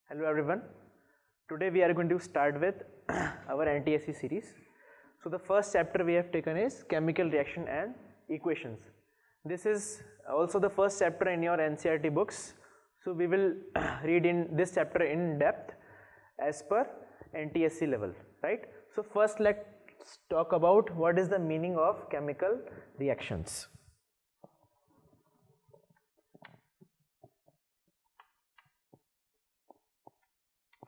Hello everyone. Today we are going to start with our NTSC series. So the first chapter we have taken is chemical reaction and equations. This is also the first chapter in your NCERT books. So we will read in this chapter in depth as per NTSC level, right? So first let's talk about what is the meaning of chemical reactions.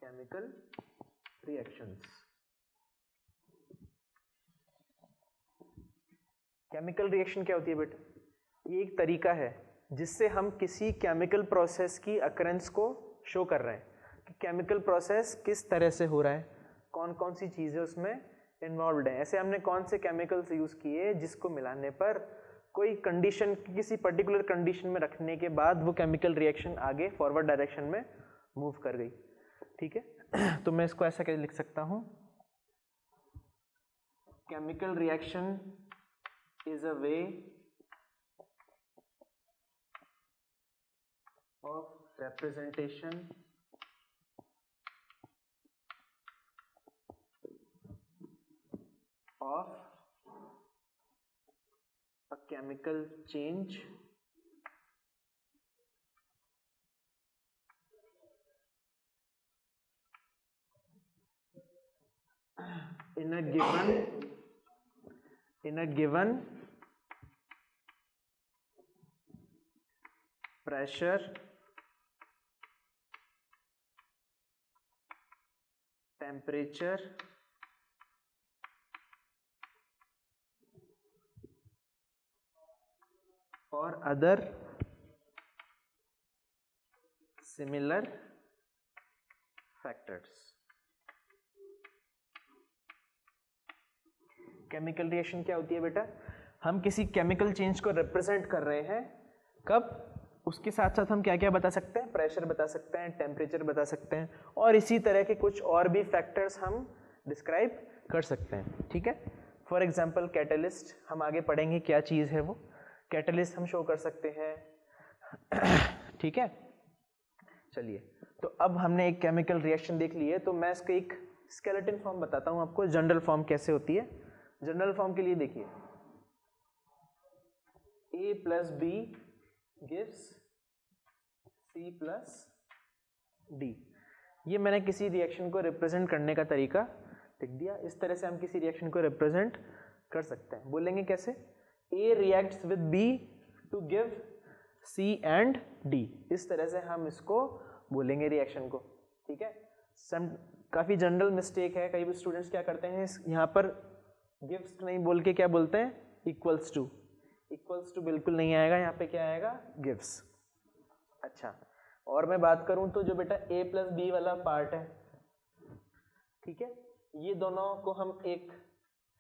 Chemical reactions. Chemical reaction क्या होती है बेटा? ये एक तरीका है जिससे हम किसी केमिकल प्रोसेस की अकरेंस को शो कर रहे हैं कि केमिकल प्रोसेस किस तरह से हो रहा है, कौन कौन सी चीज़ें उसमें इन्वॉल्वड हैं। ऐसे हमने कौन से केमिकल्स यूज़ किए जिसको मिलाने पर कोई कंडीशन, किसी पर्टिकुलर कंडीशन में रखने के बाद वो केमिकल रिएक्शन आगे फॉरवर्ड डायरेक्शन में मूव कर गई। ठीक है, तो मैं इसको ऐसा कैसे लिख सकता हूँ? Chemical reaction is a way of representation of a chemical change in a given pressure, temperature, or other similar factors. Chemical reaction क्या होती है बेटा? हम किसी केमिकल चेंज को रिप्रेजेंट कर रहे हैं। कब? उसके साथ साथ हम क्या क्या बता सकते हैं? प्रेशर बता सकते हैं, टेम्परेचर बता सकते हैं, और इसी तरह के कुछ और भी फैक्टर्स हम डिस्क्राइब कर सकते हैं। ठीक है, फॉर एग्जांपल कैटलिस्ट, हम आगे पढ़ेंगे क्या चीज़ है वो। कैटलिस्ट हम शो कर सकते हैं। ठीक है, चलिए, तो अब हमने एक केमिकल रिएक्शन देख ली है, तो मैं इसको एक स्केलेटन फॉर्म बताता हूँ आपको, जनरल फॉर्म कैसे होती है। जनरल फॉर्म के लिए देखिए, A plus B gives C plus D। ये मैंने किसी रिएक्शन को रिप्रेजेंट करने का तरीका लिख दिया। इस तरह से हम किसी रिएक्शन को रिप्रेजेंट कर सकते हैं। बोलेंगे कैसे? A reacts with B to give C and D। इस तरह से हम इसको बोलेंगे रिएक्शन को। ठीक है, काफ़ी जनरल मिस्टेक है, कई स्टूडेंट्स क्या करते हैं, यहाँ पर गिव्स नहीं बोल के क्या बोलते हैं? Equals to. इक्वल्स टू बिल्कुल नहीं आएगा, यहाँ पे क्या आएगा? गिव्स। अच्छा, और मैं बात करूं तो जो बेटा A प्लस बी वाला पार्ट है, ठीक है, ये दोनों को हम एक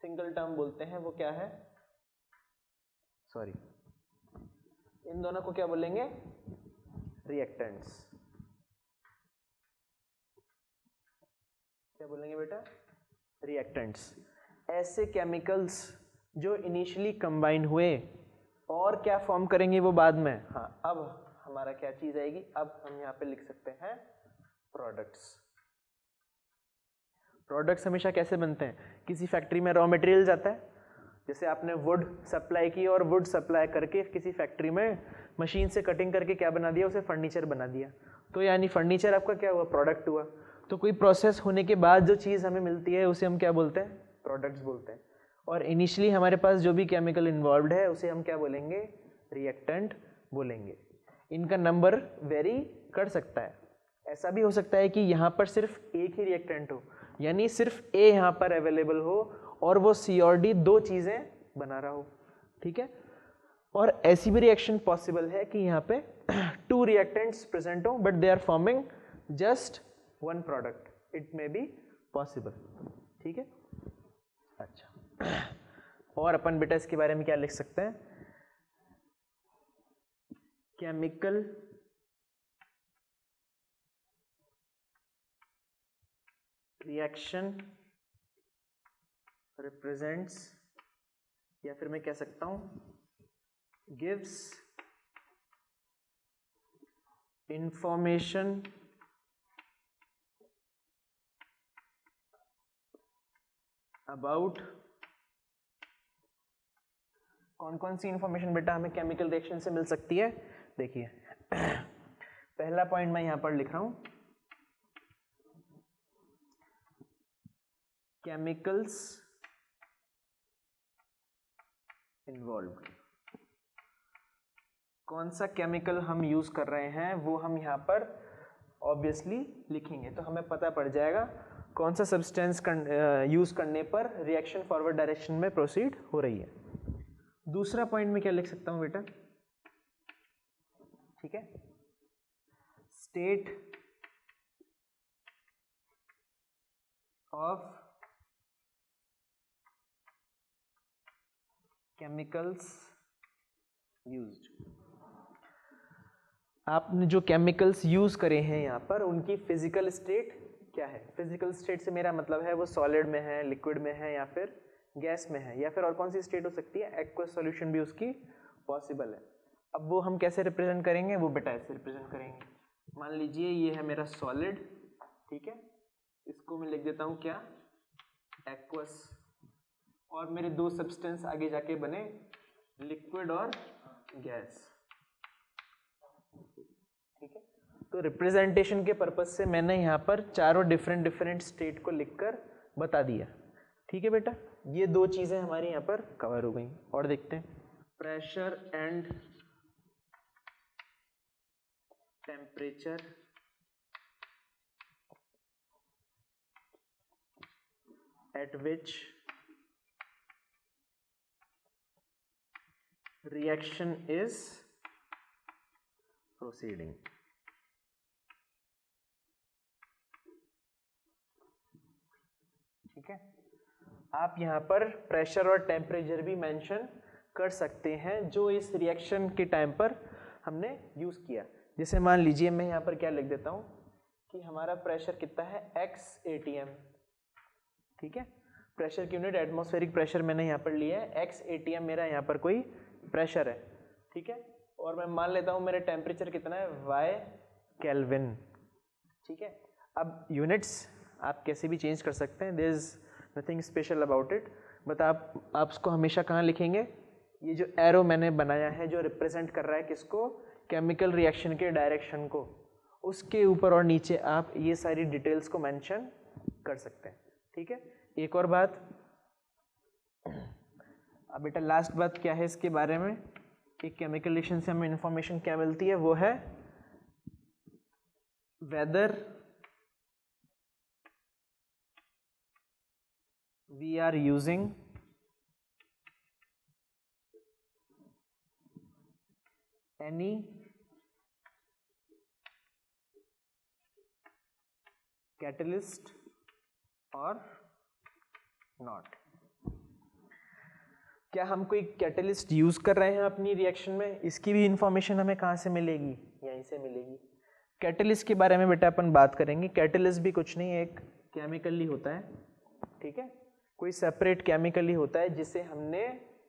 सिंगल टर्म बोलते हैं, वो क्या है? सॉरी, इन दोनों को क्या बोलेंगे? रिएक्टेंट्स। क्या बोलेंगे बेटा? रिएक्टेंट्स। ऐसे केमिकल्स जो इनिशियली कंबाइन हुए और क्या फॉर्म करेंगे वो बाद में। हाँ, अब हमारा क्या चीज आएगी? अब हम यहाँ पे लिख सकते हैं प्रोडक्ट्स। प्रोडक्ट्स हमेशा कैसे बनते हैं? किसी फैक्ट्री में रॉ मटेरियल जाता है, जैसे आपने वुड सप्लाई की और वुड सप्लाई करके किसी फैक्ट्री में मशीन से कटिंग करके क्या बना दिया? उसे फर्नीचर बना दिया। तो यानी फर्नीचर आपका क्या हुआ? प्रोडक्ट हुआ। तो कोई प्रोसेस होने के बाद जो चीज़ हमें मिलती है उसे हम क्या बोलते हैं? प्रोडक्ट्स बोलते हैं। और इनिशियली हमारे पास जो भी केमिकल इन्वॉल्व्ड है उसे हम क्या बोलेंगे? रिएक्टेंट बोलेंगे। इनका नंबर वेरी कर सकता है। ऐसा भी हो सकता है कि यहाँ पर सिर्फ एक ही रिएक्टेंट हो, यानी सिर्फ ए यहाँ पर अवेलेबल हो और वो सी और डी दो चीज़ें बना रहा हो। ठीक है, और ऐसी भी रिएक्शन पॉसिबल है कि यहाँ पे टू रिएक्टेंट्स प्रेजेंट हो but they are forming just one product. It may be possible. ठीक है, अच्छा, और अपन बेटा इसके बारे में क्या लिख सकते हैं? केमिकल रिएक्शन रिप्रेजेंट्स, या फिर मैं कह सकता हूं गिव्स information अबाउट कौन कौन सी इंफॉर्मेशन बेटा हमें केमिकल रिएक्शन से मिल सकती है। देखिए पहला पॉइंट मैं यहां पर लिख रहा हूं, केमिकल्स इन्वॉल्व्ड। कौन सा केमिकल हम यूज कर रहे हैं वो हम यहां पर ऑब्वियसली लिखेंगे, तो हमें पता पड़ जाएगा कौन सा सब्सटेंस यूज करने पर रिएक्शन फॉरवर्ड डायरेक्शन में प्रोसीड हो रही है। दूसरा पॉइंट में क्या लिख सकता हूं बेटा, ठीक है, स्टेट ऑफ केमिकल्स यूज्ड। आपने जो केमिकल्स यूज करे हैं यहाँ पर उनकी फिजिकल स्टेट क्या है। फिजिकल स्टेट से मेरा मतलब है वो सॉलिड में है, लिक्विड में है, या फिर गैस में है, या फिर और कौन सी स्टेट हो सकती है, एक्वस सॉल्यूशन भी उसकी पॉसिबल है। अब वो हम कैसे रिप्रेजेंट करेंगे, वो बेटा ऐसे रिप्रेजेंट करेंगे। मान लीजिए ये है मेरा सॉलिड, ठीक है, इसको मैं लिख देता हूँ क्या, एक्वस, और मेरे दो सब्सटेंस आगे जाके बने लिक्विड और गैस, ठीक है। तो रिप्रेजेंटेशन के पर्पज से मैंने यहाँ पर चारों डिफरेंट स्टेट को लिखकर बता दिया, ठीक है बेटा। ये दो चीजें हमारी यहाँ पर कवर हो गई। और देखते हैं, pressure and temperature at which reaction is proceeding. ठीक है, आप यहाँ पर प्रेशर और टेम्परेचर भी मेंशन कर सकते हैं जो इस रिएक्शन के टाइम पर हमने यूज किया। जैसे मान लीजिए मैं यहाँ पर क्या लिख देता हूँ कि हमारा प्रेशर कितना है, x atm, ठीक है। प्रेशर की यूनिट एटमॉस्फेरिक प्रेशर मैंने यहाँ पर लिया है, x atm मेरा यहाँ पर कोई प्रेशर है, ठीक है। और मैं मान लेता हूँ मेरा टेम्परेचर कितना है, y केल्विन, ठीक है। अब यूनिट्स आप कैसे भी चेंज कर सकते हैं, there is nothing special about it, but आप उसको हमेशा कहाँ लिखेंगे, ये जो एरो मैंने बनाया है जो रिप्रेजेंट कर रहा है किसको, केमिकल रिएक्शन के डायरेक्शन को, उसके ऊपर और नीचे आप ये सारी डिटेल्स को मेंशन कर सकते हैं, ठीक है। एक और बात, अब बेटा लास्ट बात क्या है इसके बारे में कि केमिकल रिएक्शन से हमें इंफॉर्मेशन क्या मिलती है, वो है weather we are using any catalyst or not। क्या हम कोई कैटलिस्ट यूज कर रहे हैं अपनी रिएक्शन में, इसकी भी इंफॉर्मेशन हमें कहाँ से मिलेगी, यहीं से मिलेगी। कैटलिस्ट के बारे में बेटा अपन बात करेंगे। कैटलिस्ट भी कुछ नहीं, एक केमिकल ही होता है, ठीक है, कोई सेपरेट केमिकल ही होता है जिसे हमने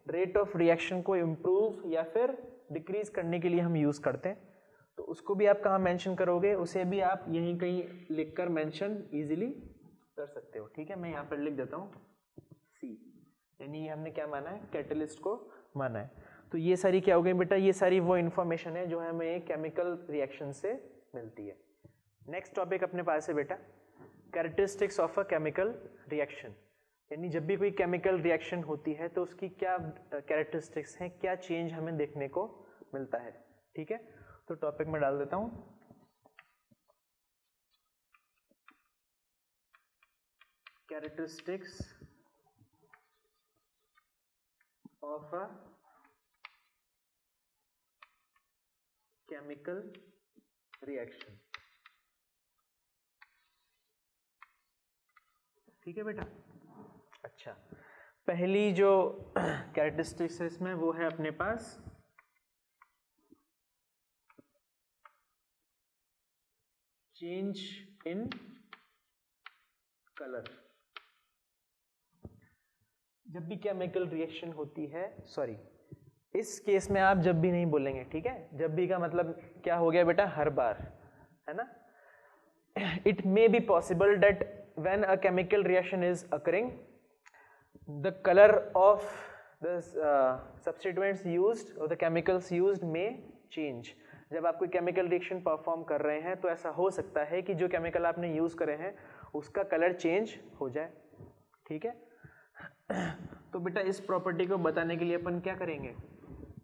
रेट ऑफ रिएक्शन को इम्प्रूव या फिर डिक्रीज करने के लिए हम यूज करते हैं। तो उसको भी आप कहाँ मेंशन करोगे, उसे भी आप यहीं कहीं लिखकर मेंशन इजीली कर सकते हो, ठीक है। मैं यहाँ पर लिख देता हूँ सी, यानी हमने क्या माना है, कैटलिस्ट को माना है। तो ये सारी क्या हो गई बेटा, ये सारी वो इन्फॉर्मेशन है जो हमें केमिकल रिएक्शन से मिलती है। नेक्स्ट टॉपिक अपने पास है बेटा, characteristics of a chemical reaction, यानी जब भी कोई केमिकल रिएक्शन होती है तो उसकी क्या कैरेक्टरिस्टिक्स हैं, क्या चेंज हमें देखने को मिलता है, ठीक है। तो टॉपिक में डाल देता हूं, characteristics of a chemical reaction, ठीक है बेटा। अच्छा, पहली जो कैरेक्टरिस्टिक्स है इसमें वो है अपने पास चेंज इन कलर। जब भी केमिकल रिएक्शन होती है, सॉरी इस केस में आप जब भी नहीं बोलेंगे, ठीक है। जब भी का मतलब क्या हो गया बेटा, हर बार, है ना। It may be possible that when a chemical reaction is occurring the colour of the substituents used और द केमिकल्स यूज्ड में चेंज। जब आप कोई केमिकल रिएक्शन परफॉर्म कर रहे हैं तो ऐसा हो सकता है कि जो केमिकल आपने यूज़ करे हैं उसका कलर चेंज हो जाए। ठीक है, तो बेटा इस प्रॉपर्टी को बताने के लिए अपन क्या करेंगे,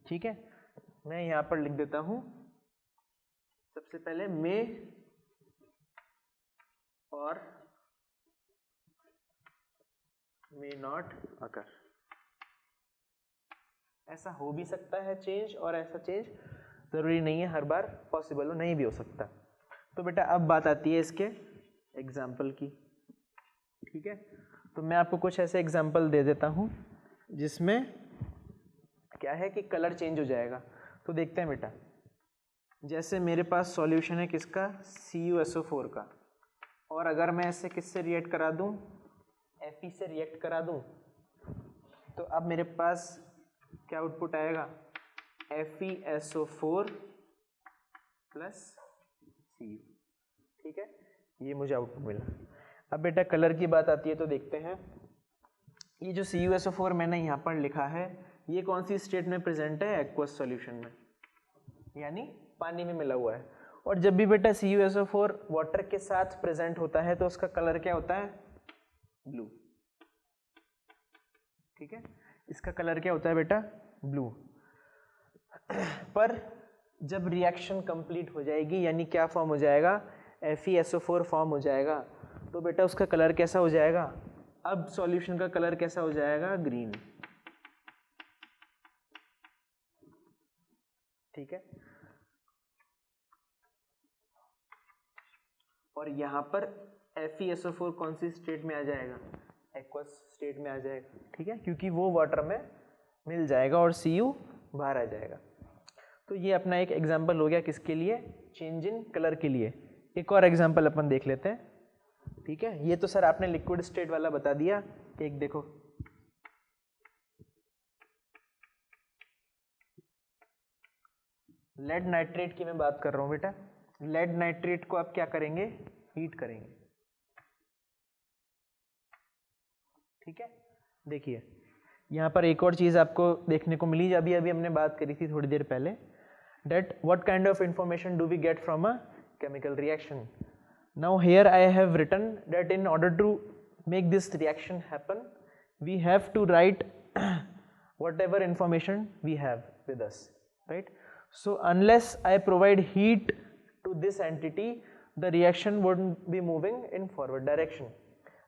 ठीक है, मैं यहाँ पर लिख देता हूँ सबसे पहले मे और मे नॉट अकर। ऐसा हो भी सकता है चेंज और ऐसा चेंज जरूरी नहीं है हर बार पॉसिबल हो, नहीं भी हो सकता। तो बेटा अब बात आती है इसके एग्जाम्पल की। ठीक है, तो मैं आपको कुछ ऐसे एग्जाम्पल दे देता हूँ जिसमें क्या है कि कलर चेंज हो जाएगा। तो देखते हैं बेटा, जैसे मेरे पास सॉल्यूशन है किसका, CuSO4 का, और अगर मैं इसे किससे रिएक्ट करा दूँ, Fe से रिएक्ट करा दूँ, तो अब मेरे पास क्या आउटपुट आएगा, FeSO4 प्लस Cu। ठीक है, ये मुझे आउटपुट मिला। अब बेटा कलर की बात आती है तो देखते हैं, ये जो CuSO4 मैंने यहाँ पर लिखा है ये कौन सी स्टेट में प्रेजेंट है, एक्वस सॉल्यूशन में, यानी पानी में मिला हुआ है। और जब भी बेटा CuSO4 वाटर के साथ प्रेजेंट होता है तो उसका कलर क्या होता है, ब्लू। ठीक है, इसका कलर क्या होता है बेटा, ब्लू। पर जब रिएक्शन कंप्लीट हो जाएगी यानी क्या फॉर्म हो जाएगा, FeSO4 फॉर्म हो जाएगा, तो बेटा उसका कलर कैसा हो जाएगा, अब सॉल्यूशन का कलर कैसा हो जाएगा, ग्रीन। ठीक है, और यहां पर FeSO4 कौन सी स्टेट में आ जाएगा, एक्वस स्टेट में आ जाएगा। ठीक है, क्योंकि वो वाटर में मिल जाएगा और Cu बाहर आ जाएगा। तो ये अपना एक एग्जाम्पल हो गया किसके लिए, चेंज इन कलर के लिए। एक और एग्जाम्पल अपन देख लेते हैं। ठीक है, ये तो सर आपने लिक्विड स्टेट वाला बता दिया। एक देखो, लेड नाइट्रेट की मैं बात कर रहा हूँ बेटा। लेड नाइट्रेट को आप क्या करेंगे, हीट करेंगे। ठीक है, देखिए यहाँ पर एक और चीज़ आपको देखने को मिली, अभी अभी हमने बात करी थी थोड़ी देर पहले, that what kind of information do we get from a chemical reaction. Now here I have written that in order to make this reaction happen we have to write whatever information we have with us, right? So unless I provide heat to this entity the reaction wouldn't be moving in forward direction.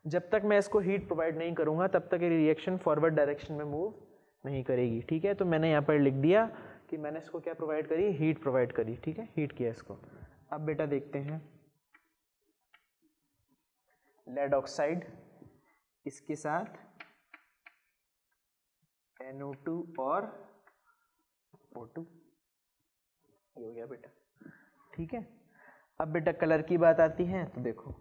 जब तक मैं इसको heat provide नहीं करूँगा तब तक ये reaction forward direction में मूव नहीं करेगी। ठीक है, तो मैंने यहाँ पर लिख दिया कि मैंने इसको क्या प्रोवाइड करी, हीट प्रोवाइड करी। ठीक है, हीट किया इसको। अब बेटा देखते हैं लेड ऑक्साइड, इसके साथ NO2 और O2, ये हो गया बेटा। ठीक है, अब बेटा कलर की बात आती है तो देखो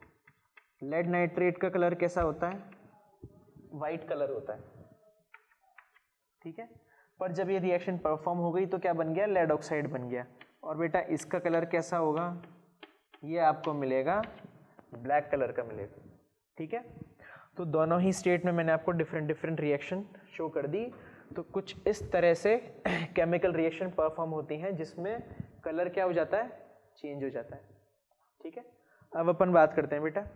लेड नाइट्रेट का कलर कैसा होता है, वाइट कलर होता है। ठीक है, पर जब ये रिएक्शन परफॉर्म हो गई तो क्या बन गया, लेड ऑक्साइड बन गया। और बेटा इसका कलर कैसा होगा, ये आपको मिलेगा ब्लैक कलर का मिलेगा। ठीक है, तो दोनों ही स्टेट में मैंने आपको डिफरेंट डिफरेंट रिएक्शन शो कर दी। तो कुछ इस तरह से केमिकल रिएक्शन परफॉर्म होती हैं जिसमें कलर क्या हो जाता है, चेंज हो जाता है। ठीक है, अब अपन बात करते हैं बेटा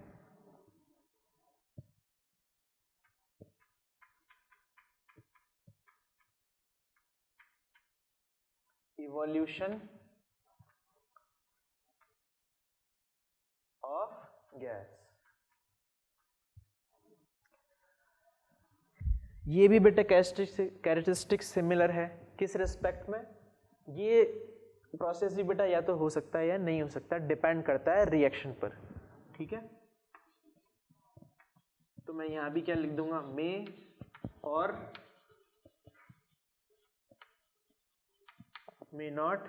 इवोल्यूशन ऑफ गैस। ये भी बेटा कैरेक्टरिस्टिक सिमिलर है। किस रिस्पेक्ट में, ये प्रोसेस भी बेटा या तो हो सकता है या नहीं हो सकता, डिपेंड करता है रिएक्शन पर। ठीक है, तो मैं यहां भी क्या लिख दूंगा, मे और मे नॉट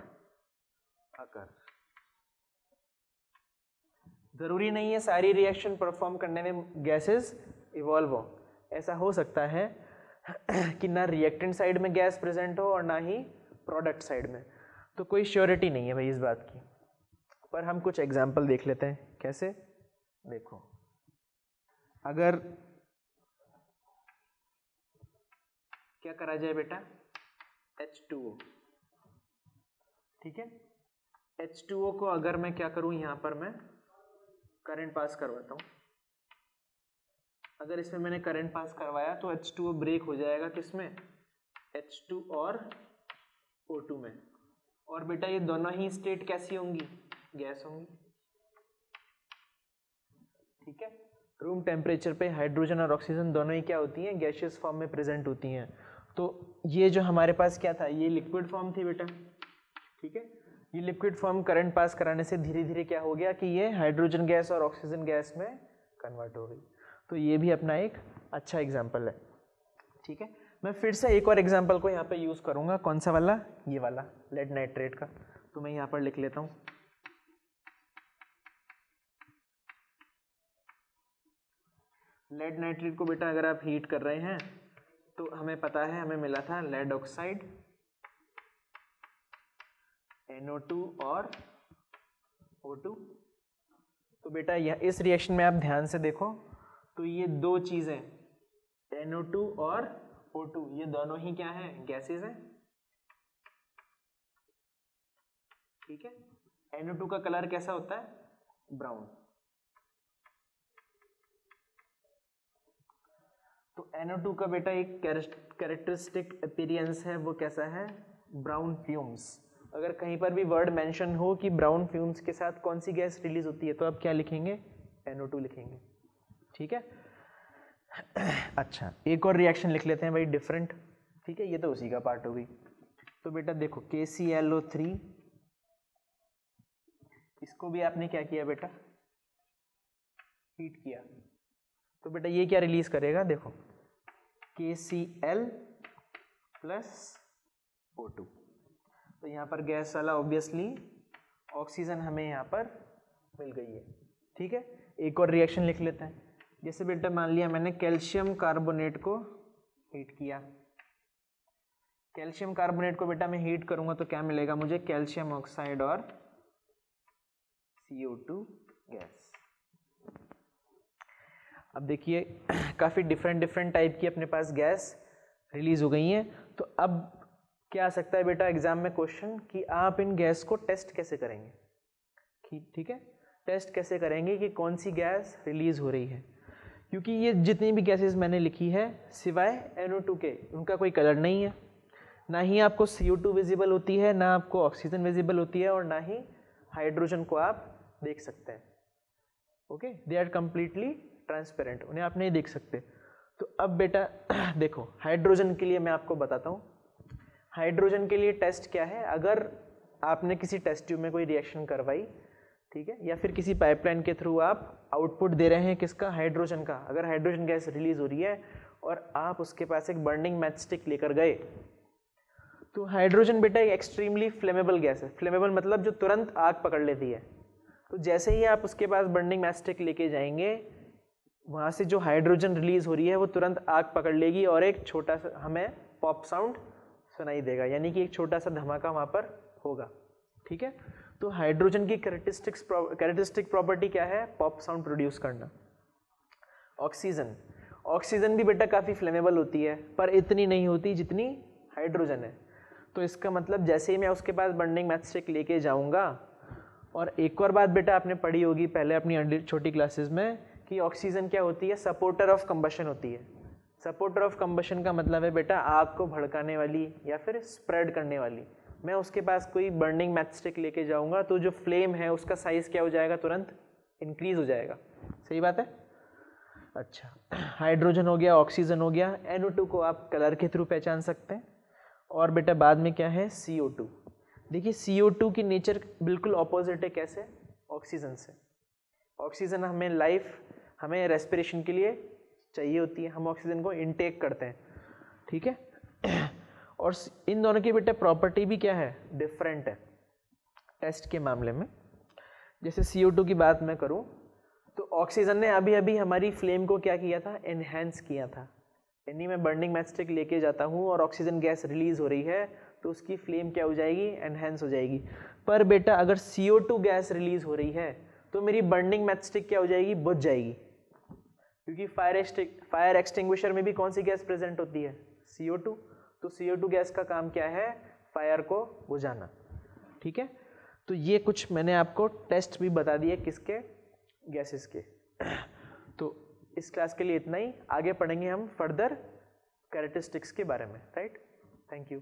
अकर। जरूरी नहीं है सारी रिएक्शन परफॉर्म करने में गैसेस इवॉल्व हो। ऐसा हो सकता है कि ना रिएक्टेंट साइड में गैस प्रेजेंट हो और ना ही प्रोडक्ट साइड में, तो कोई श्योरिटी नहीं है भाई इस बात की। पर हम कुछ एग्जाम्पल देख लेते हैं। कैसे, देखो अगर क्या करा जाए बेटा, H2O, ठीक है। H2O को अगर मैं क्या करूं, यहां पर मैं करंट पास करवाता हूं, अगर इसमें मैंने करंट पास करवाया तो H2O ब्रेक हो जाएगा किसमें, H2 और O2 में, और बेटा ये दोनों ही स्टेट कैसी होंगी, गैस होंगी, ठीक है। रूम टेम्परेचर पे हाइड्रोजन और ऑक्सीजन दोनों ही क्या होती हैं, गैसियस फॉर्म में प्रेजेंट होती हैं। तो ये जो हमारे पास क्या था, ये लिक्विड फॉर्म थी बेटा, ठीक है। ये लिक्विड फॉर्म करंट पास कराने से धीरे धीरे क्या हो गया कि ये हाइड्रोजन गैस और ऑक्सीजन गैस में कन्वर्ट हो गई। तो ये भी अपना एक अच्छा एग्जाम्पल है, ठीक है। मैं फिर से एक और एग्जाम्पल को यहाँ पे यूज करूँगा, कौन सा वाला, ये वाला लेड नाइट्रेट का। तो मैं यहाँ पर लिख लेता हूँ, लेड नाइट्रेट को बेटा अगर आप हीट कर रहे हैं तो हमें पता है, हमें मिला था लेड ऑक्साइड, NO2 और O2। तो बेटा यह इस रिएक्शन में आप ध्यान से देखो तो ये दो चीजें NO2 और O2 ये दोनों ही क्या हैं, गैसेस हैं, ठीक है। NO2 का कलर कैसा होता है, ब्राउन। तो NO2 का बेटा एक कैरेक्टरिस्टिक अपीयरेंस है, वो कैसा है, ब्राउन फ्यूम्स। अगर कहीं पर भी वर्ड मेंशन हो कि ब्राउन फ्यूम्स के साथ कौन सी गैस रिलीज होती है तो आप क्या लिखेंगे, NO2 लिखेंगे, ठीक है। अच्छा, एक और रिएक्शन लिख लेते हैं भाई, डिफरेंट, ठीक है, ये तो उसी का पार्ट हो गई। तो बेटा देखो KClO3, इसको भी आपने क्या किया बेटा, हीट किया। तो बेटा ये क्या रिलीज करेगा, देखो KCl प्लस O2। तो यहाँ पर गैस वाला ऑब्वियसली ऑक्सीजन हमें यहाँ पर मिल गई है, ठीक है। एक और रिएक्शन लिख लेते हैं, जैसे बेटा मान लिया मैंने कैल्शियम कार्बोनेट को हीट किया। कैल्शियम कार्बोनेट को बेटा मैं हीट करूंगा तो क्या मिलेगा मुझे, कैल्शियम ऑक्साइड और CO2 गैस। अब देखिए काफ़ी डिफरेंट टाइप की अपने पास गैस रिलीज हो गई हैं। तो अब क्या आ सकता है बेटा एग्जाम में क्वेश्चन कि आप इन गैस को टेस्ट कैसे करेंगे, ठीक है, टेस्ट कैसे करेंगे कि कौन सी गैस रिलीज हो रही है, क्योंकि ये जितनी भी गैसेस मैंने लिखी है सिवाय NO2 के उनका कोई कलर नहीं है, ना ही आपको CO2 विजिबल होती है, ना आपको ऑक्सीजन विजिबल होती है, और ना ही हाइड्रोजन को आप देख सकते हैं, okay, they are completely transparent, उन्हें आप नहीं देख सकते। तो अब बेटा देखो हाइड्रोजन के लिए मैं आपको बताता हूँ, हाइड्रोजन के लिए टेस्ट क्या है। अगर आपने किसी टेस्ट ट्यूब में कोई रिएक्शन करवाई, ठीक है, या फिर किसी पाइपलाइन के थ्रू आप आउटपुट दे रहे हैं किसका, हाइड्रोजन का, अगर हाइड्रोजन गैस रिलीज हो रही है और आप उसके पास एक बर्निंग मैच स्टिक लेकर गए, तो हाइड्रोजन बेटा एक एक्सट्रीमली फ्लेमेबल गैस है। फ्लेमेबल मतलब जो तुरंत आग पकड़ लेती है। तो जैसे ही आप उसके पास बर्निंग मैच स्टिक लेके जाएंगे, वहाँ से जो हाइड्रोजन रिलीज हो रही है वो तुरंत आग पकड़ लेगी और एक छोटा सा हमें पॉप साउंड सुनाई देगा, यानी कि एक छोटा सा धमाका वहाँ पर होगा, ठीक है। तो हाइड्रोजन की कैरेक्टरिस्टिक प्रॉपर्टी क्या है, पॉप साउंड प्रोड्यूस करना। ऑक्सीजन भी बेटा काफ़ी फ्लेमेबल होती है, पर इतनी नहीं होती जितनी हाइड्रोजन है। तो इसका मतलब जैसे ही मैं उसके पास बर्निंग मैच स्टिक लेके जाऊँगा, और एक और बात बेटा आपने पढ़ी होगी पहले अपनी छोटी क्लासेस में कि ऑक्सीजन क्या होती है, सपोर्टर ऑफ कंबशन होती है। सपोर्टर ऑफ कंबशन का मतलब है बेटा आग को भड़काने वाली या फिर स्प्रेड करने वाली। मैं उसके पास कोई बर्निंग मैच स्टिक लेके जाऊंगा तो जो फ्लेम है उसका साइज क्या हो जाएगा, तुरंत इंक्रीज हो जाएगा, सही बात है। अच्छा, हाइड्रोजन हो गया, ऑक्सीजन हो गया, NO2 को आप कलर के थ्रू पहचान सकते हैं। और बेटा बाद में क्या है, CO2। देखिए CO2 की नेचर बिल्कुल ऑपोजिट है, कैसे, ऑक्सीजन से। ऑक्सीजन हमें रेस्पिरेशन के लिए चाहिए होती है, हम ऑक्सीजन को इनटेक करते हैं, ठीक है। और इन दोनों की बेटा प्रॉपर्टी भी क्या है, डिफरेंट है टेस्ट के मामले में। जैसे CO2 की बात मैं करूं तो ऑक्सीजन ने अभी अभी हमारी फ्लेम को क्या किया था, एनहेंस किया था। यानी मैं बर्निंग मैच स्टिक लेके जाता हूं और ऑक्सीजन गैस रिलीज हो रही है तो उसकी फ्लेम क्या हो जाएगी, एनहेंस हो जाएगी। पर बेटा अगर CO2 गैस रिलीज हो रही है तो मेरी बर्निंग मैच स्टिक क्या हो जाएगी, बुझ जाएगी, क्योंकि फायर एक्सटिंग्विशर में भी कौन सी गैस प्रेजेंट होती है, CO2। तो CO2 गैस का काम क्या है? फायर को बुझाना। ठीक है, तो ये कुछ मैंने आपको टेस्ट भी बता दिए किसके, गैसेस के। तो इस क्लास के लिए इतना ही, आगे पढ़ेंगे हम फर्दर कैरेक्टरिस्टिक्स के बारे में, राइट। Thank you.